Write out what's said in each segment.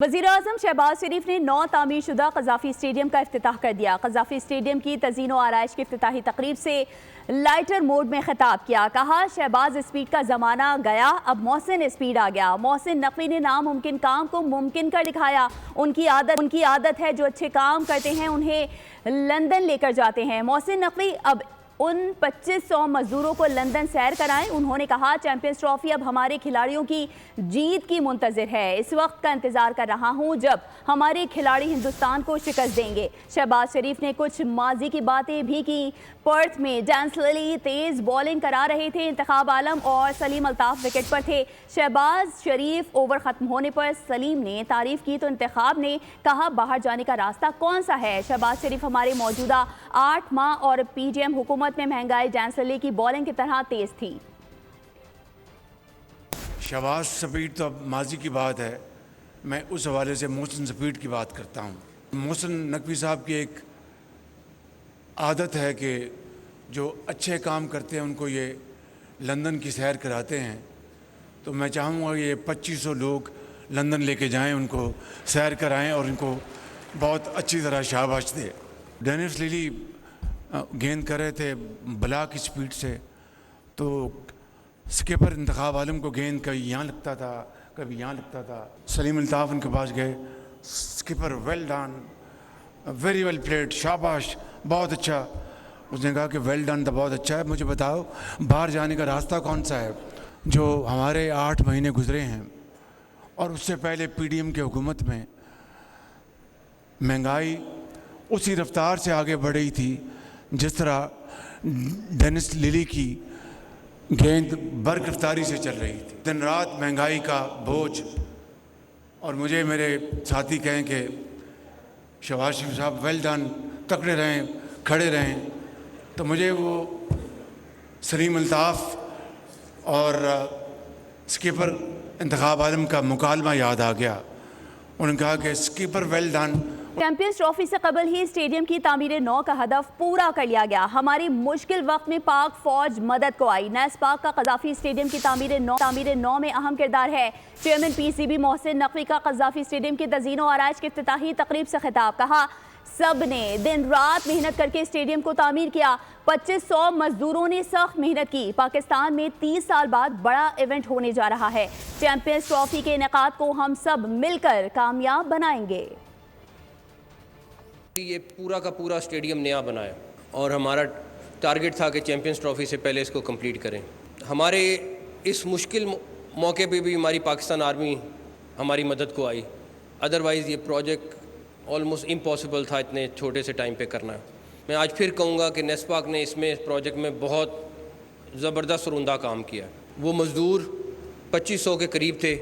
वज़ीर-ए-आज़म शहबाज शरीफ ने नौ तामीर शुदा क़ज़ाफ़ी स्टेडियम का इफ्तिताह कर दिया। क़ज़ाफ़ी स्टेडियम की तज़ीन व आराइश की इफ्तिताही तकरीब से लाइटर मोड में खिताब किया। कहा, शहबाज स्पीड का ज़माना गया, अब मोहसिन स्पीड आ गया। मोहसिन नकवी ने नामुमकिन काम को मुमकिन कर दिखाया। उनकी आदत है जो अच्छे काम करते हैं उन्हें लंदन लेकर जाते हैं। मोहसिन नकवी अब उन 2500 मजदूरों को लंदन सैर कराएं। उन्होंने कहा, चैंपियंस ट्रॉफी अब हमारे खिलाड़ियों की जीत की मुंतज़िर है। इस वक्त का इंतज़ार कर रहा हूं जब हमारे खिलाड़ी हिंदुस्तान को शिकस्त देंगे। शहबाज शरीफ ने कुछ माजी की बातें भी की। पर्थ में डैन लिली तेज़ बॉलिंग करा रहे थे। इंतखाब आलम और सलीम अल्ताफ़ विकेट पर थे। शहबाज शरीफ ओवर ख़त्म होने पर सलीम ने तारीफ़ की तो इंतखाब ने कहा, बाहर जाने का रास्ता कौन सा है। शहबाज शरीफ हमारे मौजूदा 8 माह और PGM हुकूमत में महंगाई डैन लिली की बॉलिंग की तरह तेज़ थी। शहबाज स्पीड तो अब माजी की बात है। मैं उस हवाले से मोहसिन स्पीड की बात करता हूँ। मोहसिन नकवी साहब की एक आदत है कि जो अच्छे काम करते हैं उनको ये लंदन की सैर कराते हैं। तो मैं चाहूँगा ये 2500 लोग लंदन लेके जाएं, उनको सैर कराएं और उनको बहुत अच्छी तरह शाबाश दें। डेनिस लिली गेंद कर रहे थे बला की स्पीड से, तो स्किपर इंतखाब आलम को गेंद कभी यहाँ लगता था कभी यहाँ लगता था। सलीम अल्ताफ़ उनके पास गए, skipper well done, very well played, शाबाश, बहुत अच्छा। उसने कहा कि वेल डन तो बहुत अच्छा है, मुझे बताओ बाहर जाने का रास्ता कौन सा है। जो हमारे 8 महीने गुजरे हैं और उससे पहले PDM की हुकूमत में महंगाई उसी रफ्तार से आगे बढ़ रही थी जिस तरह डेनिस लिली की गेंद बरकफ्तारी से चल रही थी। दिन रात महंगाई का बोझ। और मुझे मेरे साथी कहें कि शहबाज शरीफ साहब वेल डन, तकड़े रहें, खड़े रहें, तो मुझे वो सलीम अल्ताफ़ और स्किपर इंतखाब आलम का मुकालमा याद आ गया। उन्होंने कहा कि skipper well done. Champions trophy से कबल ही स्टेडियम की तामीर नौ का हदफ पूरा कर लिया गया। हमारी मुश्किल वक्त में पाक फौज मदद को आई। नैस पाक का क़ज़ाफ़ी स्टेडियम की तामीर नौ में अहम किरदार है। चेयरमैन PCB मोहसिन नकवी का क़ज़ाफ़ी स्टेडियम की तज़ीन व आराइश की इफ्तिताही तकरीब से खिताब। कहा, सब ने दिन रात मेहनत करके स्टेडियम को तामीर किया। 2500 मजदूरों ने सख्त मेहनत की। पाकिस्तान में 30 साल बाद बड़ा इवेंट होने जा रहा है। चैंपियंस ट्रॉफी के इनेकाद को हम सब मिलकर कामयाब बनाएंगे। ये पूरा का पूरा स्टेडियम नया बनाया और हमारा टारगेट था कि चैंपियंस ट्रॉफी से पहले इसको कंप्लीट करें। हमारे इस मुश्किल मौके पे भी हमारी पाकिस्तान आर्मी हमारी मदद को आई, अदरवाइज़ ये प्रोजेक्ट ऑलमोस्ट इम्पॉसिबल था इतने छोटे से टाइम पे करना। मैं आज फिर कहूँगा कि नेस्पाक ने इसमें प्रोजेक्ट में बहुत ज़बरदस्त और उम्दा काम किया। वो मज़दूर 2500 के करीब थे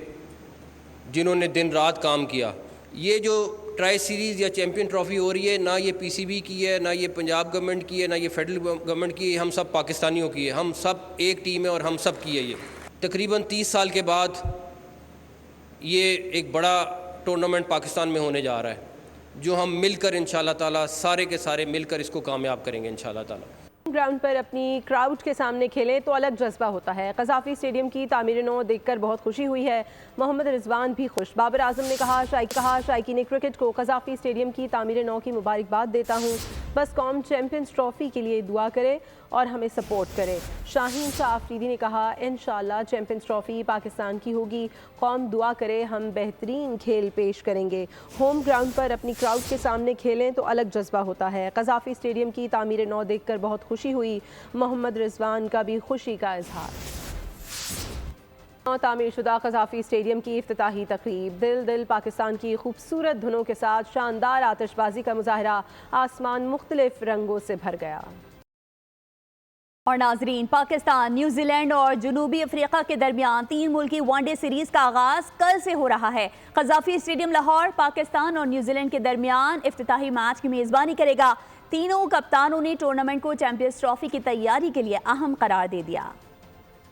जिन्होंने दिन रात काम किया। ये जो ट्राई सीरीज़ या चैम्पियन ट्रॉफ़ी हो रही है, ना ये PCB की है, ना ये पंजाब गवर्नमेंट की है, ना ये फेडरल गवर्नमेंट की है, हम सब पाकिस्तानियों की है। हम सब एक टीम है और हम सब की है। ये तकरीबन 30 साल के बाद ये एक बड़ा टूर्नामेंट पाकिस्तान में होने जा रहा है, जो हम मिलकर इंशाल्लाह ताला सारे के सारे मिलकर इसको कामयाब करेंगे इंशाल्लाह ताला। ग्राउंड पर अपनी क्राउड के सामने खेलें तो अलग जज्बा होता है। क़ज़ाफ़ी स्टेडियम की तामीर नौ देखकर बहुत खुशी हुई है। मोहम्मद रिजवान भी खुश। बाबर आजम ने कहा, शायकीन क्रिकेट को क़ज़ाफ़ी स्टेडियम की तामीर नौ की मुबारकबाद देता हूँ। बस कौम चैम्पियंस ट्रॉफ़ी के लिए दुआ करे और हमें सपोर्ट करे। शाहीन शाह आफरीदी ने कहा, इंशाअल्लाह चैम्पियंस ट्रॉफ़ी पाकिस्तान की होगी। कौम दुआ करे, हम बेहतरीन खेल पेश करेंगे। होम ग्राउंड पर अपनी क्राउड के सामने खेलें तो अलग जज्बा होता है। क़ज़ाफ़ी स्टेडियम की तामीर नौ देखकर बहुत खुशी हुई। मोहम्मद रिजवान का भी खुशी का इजहार। तामीर शुदा क़ज़ाफ़ी स्टेडियम की इफ्तिताही तकरीब। दिल दिल पाकिस्तान की खूबसूरत धुनों के साथ शानदार आतिशबाजी का मुज़ाहरा। आसमान मुख्तलिफ रंगों से भर गया। और नाजरीन, पाकिस्तान, न्यूजीलैंड और जनूबी अफ्रीका के दरमियान 3 मुल्की वनडे सीरीज का आगाज कल से हो रहा है। क़ज़ाफ़ी स्टेडियम लाहौर पाकिस्तान और न्यूजीलैंड के दरमियान इफ्तिताही मैच की मेज़बानी करेगा। तीनों कप्तानों ने टूर्नामेंट को चैंपियंस ट्रॉफी की तैयारी के लिए अहम करार दे दिया।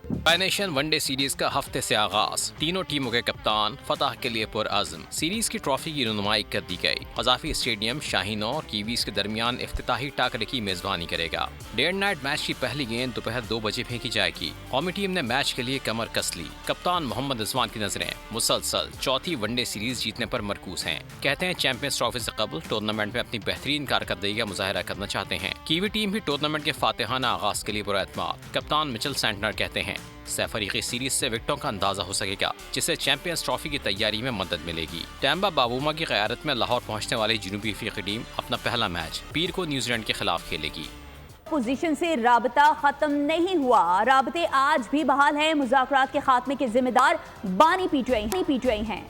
बाय नेशन वनडे सीरीज का हफ्ते से आगाज, तीनों टीमों के कप्तान फतह के लिए पुरअज़्म। सीरीज की ट्रॉफी की रुनुमाई कर दी गई। क़ज़ाफ़ी स्टेडियम शाहीनों और कीवीज के दरमियान इफ्तिताही टाकरे की मेजबानी करेगा। डे एंड नाइट मैच की पहली गेंद दोपहर 2 बजे फेंकी जाएगी। कौमी टीम ने मैच के लिए कमर कस ली। कप्तान मोहम्मद रिजवान की नजरें मुसलसल चौथी वनडे सीरीज जीतने पर मरकूज हैं। कहते हैं चैंपियंस ट्रॉफी से कबल टूर्नामेंट में अपनी बेहतरीन कारकर्दगी का मुजाहरा करना चाहते हैं। कीवी टीम भी टूर्नामेंट के फातिहाना आगाज के लिए पुरएतमाद। कप्तान मिचेल सेंटनर कहते हैं सैफरीकी सीरीज से विकेटों का अंदाजा हो सकेगा, जिससे चैंपियंस ट्रॉफी की तैयारी में मदद मिलेगी। टैम्बा बाबूमा की क़यादत में लाहौर पहुंचने वाली जनूबी अफ्रीकी टीम अपना पहला मैच पीर को न्यूजीलैंड के खिलाफ खेलेगी। पोजीशन से राबता खत्म नहीं हुआ, राबते आज भी बहाल हैं। मुज़ाकरात के खात्मे के जिम्मेदार बानी पीटीआई हैं।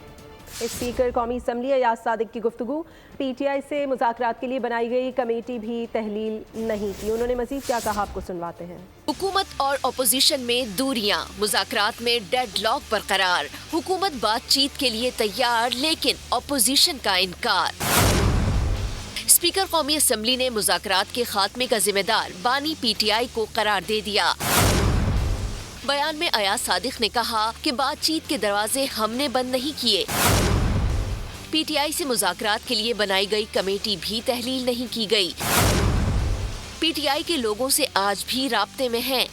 स्पीकर कौमी असम्बली अयाज सादिक की गुफ्तगू, पीटीआई से मुज़ाकरात के लिए बनाई गई कमेटी भी तहलील नहीं की। उन्होंने मजीद क्या कहा, आपको सुनवाते हैं। हुकूमत और अपोजिशन में दूरियां, मुज़ाकरात में डेडलॉक बरकरार। हुकूमत बातचीत के लिए तैयार, लेकिन अपोजिशन का इनकार। स्पीकर कौमी असम्बली ने मुज़ाकरात के खात्मे का जिम्मेदार बानी पीटीआई को करार दे दिया। बयान में अयाज सादिक ने कहा कि बातचीत के दरवाजे हमने बंद नहीं किए। पीटीआई से मुज़ाकरात के लिए बनाई गई कमेटी भी तहलील नहीं की गई। पीटीआई के लोगों से आज भी राब्ते में हैं।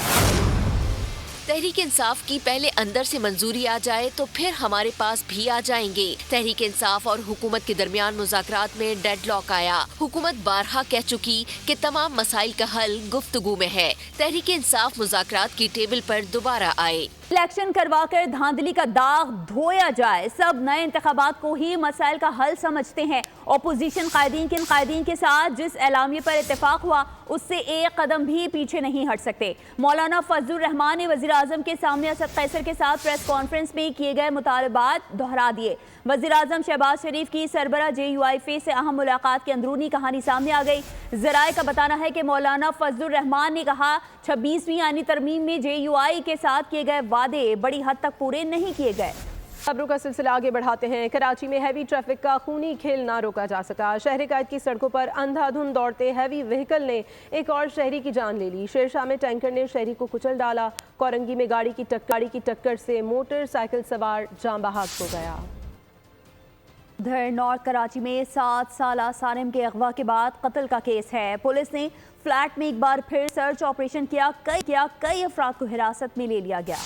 तहरीक इंसाफ की पहले अंदर से मंजूरी आ जाए तो फिर हमारे पास भी आ जाएंगे। तहरीक इंसाफ और हुकूमत के दरमियान मुज़ाकरात में डेडलॉक आया। हुकूमत बारहा कह चुकी कि तमाम मसाइल का हल गुफ्तगू में है। तहरीक इंसाफ मुज़ाकरात की टेबल पर दोबारा आए। इलेक्शन करवाकर धांधली का दाग धोया जाए। सब नए इंतखाबात को ही मसाइल का हल समझते हैं। अपोजिशन कायदीन के साथ जिस एलामिये पर इत्तेफाक हुआ उससे एक कदम भी पीछे नहीं हट सकते। मौलाना फजलुर रहमान ने वज़ीर आज़म के सामने असद कैसर के साथ प्रेस कॉन्फ्रेंस में किए गए मुतालबात दोहरा दिए। वज़ीर आज़म शहबाज शरीफ की सरबरा JUIF से अहम मुलाकात की अंदरूनी कहानी सामने आ गई। ज़राए का बताना है कि मौलाना फजलुर रहमान ने कहा 26वीं आईनी तरमीम में JUI के साथ किए गए वादे बड़ी हद तक पूरे नहीं किए गए। खबरों का सिलसिला आगे बढ़ाते हैं। कराची में हैवी ट्रैफिक का खूनी खेल ना रोका जा सका। शहर कायद की सड़कों पर अंधाधुंध दौड़ते हैवी व्हीकल ने एक और शहरी की जान ले ली। शेरशाह में टैंकर ने शहरी को कुचल डाला। कोरंगी में गाड़ी की टक्कर से मोटरसाइकिल सवार जान बहक हो गया। उधर नॉर्थ कराची में 7 साला सारिम के अगवा के बाद कत्ल का केस है। पुलिस ने फ्लैट में एक बार फिर सर्च ऑपरेशन किया। कई अफराद को हिरासत में ले लिया गया।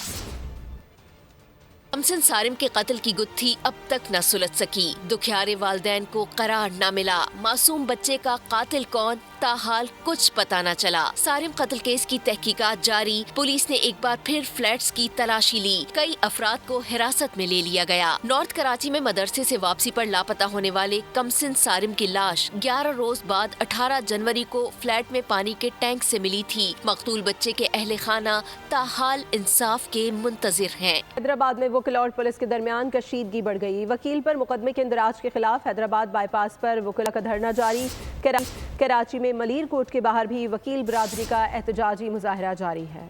कमसिन सारिम के कत्ल की गुत्थी अब तक न सुलझ सकी। दुखियारे वालदैन को करार न मिला। मासूम बच्चे का कातिल कौन, ताहाल कुछ पता न चला। सारिम कत्ल केस की तहकीकात जारी। पुलिस ने एक बार फिर फ्लैट्स की तलाशी ली। कई अफराद को हिरासत में ले लिया गया। नॉर्थ कराची में मदरसे से वापसी पर लापता होने वाले कमसिन सारिम की लाश 11 रोज बाद 18 जनवरी को फ्लैट में पानी के टैंक से मिली थी। मकतूल बच्चे के अहले खाना ताहाल इंसाफ के मुंतजिर हैं। हैदराबाद में वकील और पुलिस के दरमियान कशीदगी बढ़ गई। वकील पर मुकदमे के इंदराज के खिलाफ हैदराबाद बाईपास पर वकील का धरना जारी। कराची में मलीर कोर्ट के बाहर भी वकील बरादरी का एहतजाजी मुजाहरा जारी है।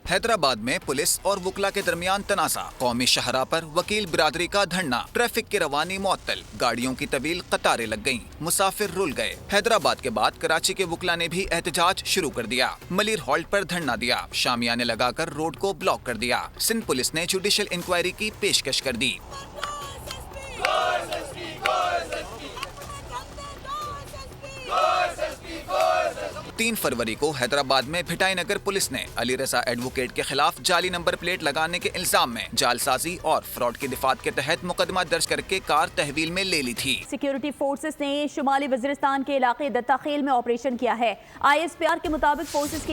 हैदराबाद में पुलिस और वकला के दरमियान तनाज़ा। कौमी शाहरा पर वकील बिरादरी का धरना। ट्रैफिक की रवानी मुअत्तल। गाड़ियों की तवील कतारें लग गईं। मुसाफिर रुल गए। हैदराबाद के बाद कराची के वकला ने भी एहतजाज शुरू कर दिया। मलीर हॉल्ट पर धरना दिया। शामियाने लगाकर रोड को ब्लॉक कर दिया। सिंध पुलिस ने जुडिशल इंक्वायरी की पेशकश कर दी। 3 फरवरी को हैदराबाद में भिटाई नगर पुलिस ने अली रजा एडवोकेट के खिलाफ जाली नंबर प्लेट लगाने के इल्जाम में जालसाजी और फ्रॉड की दिफात के तहत मुकदमा दर्ज करके कार तहवील में ले ली थी। सिक्योरिटी फोर्सेस ने शुमाली वजीरिस्तान के इलाके दत्ताखेल में ऑपरेशन किया है। ISPR के मुताबिक फोर्सेस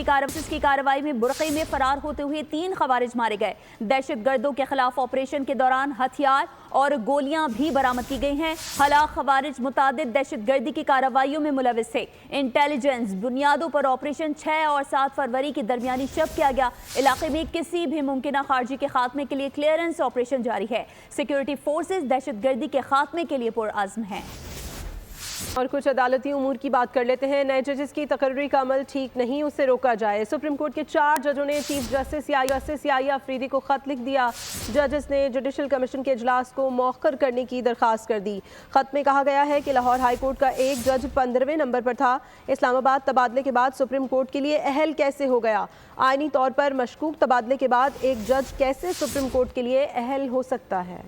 की कार्रवाई में बुरक़े में फरार होते हुए 3 खवारिज मारे गए। दहशत गर्दों के खिलाफ ऑपरेशन के दौरान हथियार और गोलियां भी बरामद की गई हैं। हलाक खवारिज मुतादिद दहशत गर्दी की कार्रवाइयों में मुलविस थे। इंटेलिजेंस बुनियादों पर ऑपरेशन 6 और 7 फरवरी के दरमियानी शब किया गया। इलाके में किसी भी मुमकिन खारजी के खात्मे के लिए क्लियरेंस ऑपरेशन जारी है। सिक्योरिटी फोर्सेस दहशत गर्दी के खात्मे के लिए पुरअज़्म हैं। اور کچھ عدالتی امور کی بات کر لیتے ہیں. نئے ججز کی تقرری کا عمل ٹھیک نہیں, اسے روکا جائے. سپریم کورٹ کے 4 ججوں نے چیف جسٹس یحییٰ افریدی کو خط لکھ دیا. ججز نے جوڈیشل کمیشن کے اجلاس کو مؤخر کرنے کی درخواست کر دی. خط میں کہا گیا ہے کہ لاہور ہائی کورٹ کا ایک جج 15ویں نمبر پر تھا. اسلام آباد تبادلے کے بعد سپریم کورٹ کے لیے اہل کیسے ہو گیا؟ آئینی طور پر مشکوک تبادلے کے بعد ایک جج کیسے سپریم کورٹ کے لیے اہل ہو سکتا ہے؟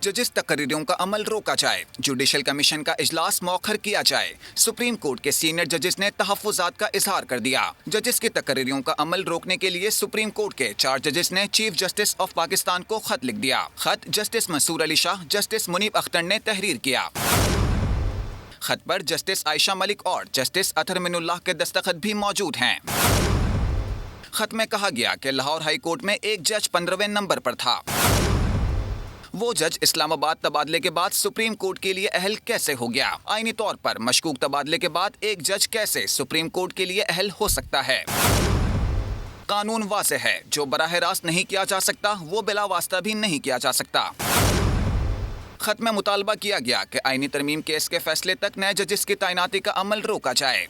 ججز تقرریوں کا عمل روکا جائے, جوڈیشل کمیشن کا اجلاس مؤخر کیا جائے. سپریم کورٹ کے سینئر ججز نے تحفظات کا اظہار کر دیا. ججز کی تقرریوں کا عمل روکنے کے لیے سپریم کورٹ کے 4 ججز نے چیف جسٹس آف پاکستان کو خط لکھ دیا. خط جسٹس منصور علی شاہ, جسٹس منیب اختر نے تحریر کیا. خط پر جسٹس عائشہ ملک اور جسٹس اطہر من اللہ کے دستخط بھی موجود ہیں. خط میں کہا گیا کہ لاہور ہائی کورٹ میں ایک جج 15ویں نمبر پر تھا. وہ جج اسلام آباد تبادلے کے بعد سپریم کورٹ کے لیے اہل کیسے ہو گیا؟ آئینی طور پر مشکوک تبادلے کے بعد ایک جج کیسے سپریم کورٹ کے لیے اہل ہو سکتا ہے؟ قانون واضح ہے, جو براہ راست نہیں کیا جا سکتا وہ بلا واسطہ بھی نہیں کیا جا سکتا. خط میں مطالبہ کیا گیا کہ آئینی ترمیم کیس کے فیصلے تک نئے ججز کی تعیناتی کا عمل روکا جائے.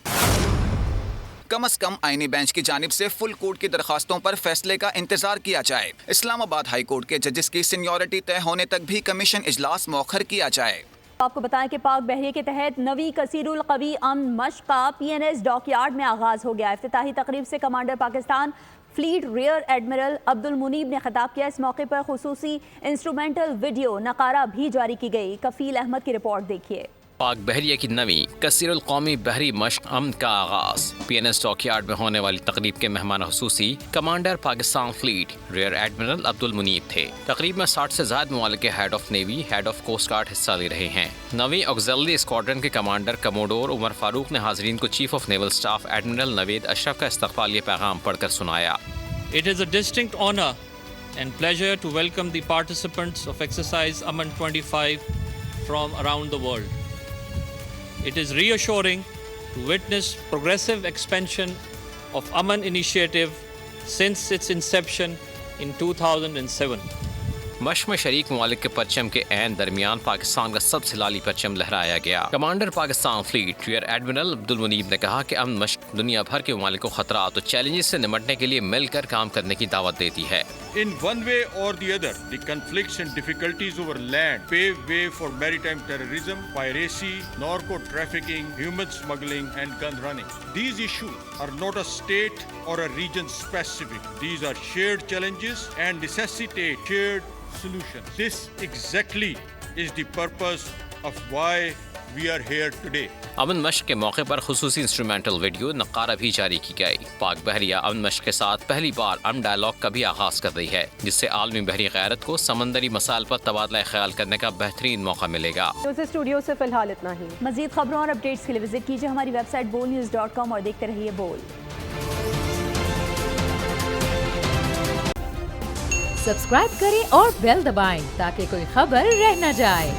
کم از کم آئینی بینچ کی جانب سے فل کورٹ کی درخواستوں پر فیصلے کا انتظار کیا جائے. اسلام آباد ہائی کورٹ کے ججز کی سینیورٹی طے ہونے تک بھی کمیشن اجلاس مؤخر کیا جائے. آپ کو بتائیں کہ پاک بحریہ کے تحت نویں کثیر القوی امن مشق کا PNS ڈاک یارڈ میں آغاز ہو گیا. افتتاحی تقریب سے commander Pakistan fleet rear admiral Abdul Muneeb نے خطاب کیا. اس موقع پر خصوصی انسٹرومنٹل ویڈیو نقارہ بھی جاری کی گئی. کفیل احمد کی رپورٹ دیکھیے. پاک بحریہ کی نویں کثیر القومی بحری مشق امن کا آغاز. PNS ڈاک یارڈ میں ہونے والی تقریب کے مہمان خصوصی commander Pakistan fleet rear admiral Abdul Muneeb تھے. تقریب میں 60 سے زائد ممالک کے head of navy, head of coast guard حصہ لے رہے ہیں. نویں آگزیلری اسکواڈرن کے کمانڈر کموڈور عمر فاروق نے حاضرین کو chief of naval staff admiral Naveed Ashraf کا استقبالیہ پیغام پڑھ کر سنایا. It is a distinct honor and pleasure to welcome the participants of exercise Aman 25 from around the world. It is reassuring to witness progressive expansion of Aman initiative since its inception in 2007. مشق میں شریک ممالک کے پرچم کے عین درمیان پاکستان کا سب سے لالی پرچم لہرایا گیا. Commander Pakistan fleet rear admiral Abdul Muneeb نے کہا کہ امن مشق دنیا بھر کے ممالک کو خطرات اور چیلنجز سے نمٹنے کے لیے مل کر کام کرنے کی دعوت دیتی ہے. In one way or the other, the conflicts and difficulties over land pave way for maritime terrorism, piracy, narco-trafficking, human smuggling and gun running. These issues are not a state or a region specific. These are shared challenges and necessitate shared solutions. This exactly is the purpose of why we are here today. امن مشق کے موقع پر خصوصی instrumental video نقارہ بھی جاری کی گئی. پاک بحریہ امن مشق کے ساتھ پہلی بار امن ڈائیلاگ کا بھی آغاز کر رہی ہے, جس سے عالمی بحری غیرت کو سمندری مسائل پر تبادلہ خیال کرنے کا بہترین موقع ملے گا. اسٹوڈیو سے فی الحال اتنا ہی. مزید خبروں اور اپڈیٹس کے لیے وزٹ کیجیے ہماری ویب سائٹ bolnews.com اور دیکھتے رہیے بول. سبسکرائب کریں اور بیل دبائیں تاکہ کوئی خبر رہ نہ جائے.